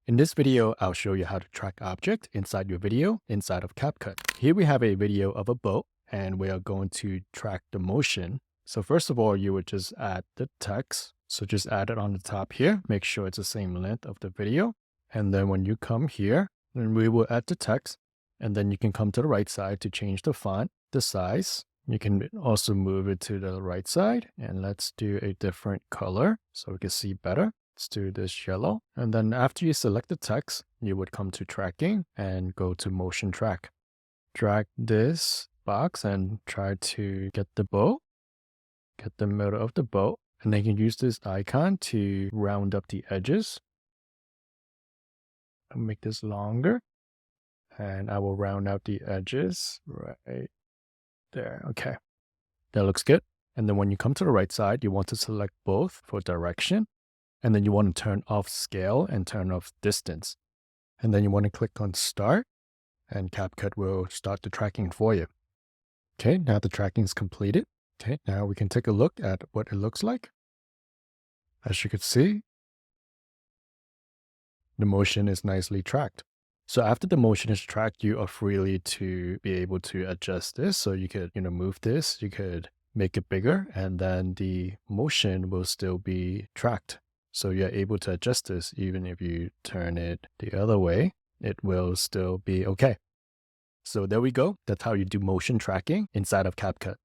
In this video, I'll show you how to track object inside your video inside of CapCut. Here we have a video of a boat and we are going to track the motion. So first of all, you would just add the text. So just add it on the top here. Make sure it's the same length of the video. And then when you come here, then we will add the text. And then you can come to the right side to change the font, the size. You can also move it to the right side. And let's do a different color so we can see better. Let's do this yellow. And then after you select the text, you would come to tracking and go to motion track. Drag this box and try to get the boat, get the middle of the boat. And then you can use this icon to round up the edges. I'll make this longer. And I will round out the edges right there. Okay, that looks good. And then when you come to the right side, you want to select both for direction. And then you want to turn off scale and turn off distance. And then you want to click on start and CapCut will start the tracking for you. Okay, now the tracking is completed. Okay, now we can take a look at what it looks like. As you can see, the motion is nicely tracked. So after the motion is tracked, you are freely to be able to adjust this. So you could, move this, you could make it bigger, and then the motion will still be tracked. So you're able to adjust this even if you turn it the other way, it will still be okay. So there we go. That's how you do motion tracking inside of CapCut.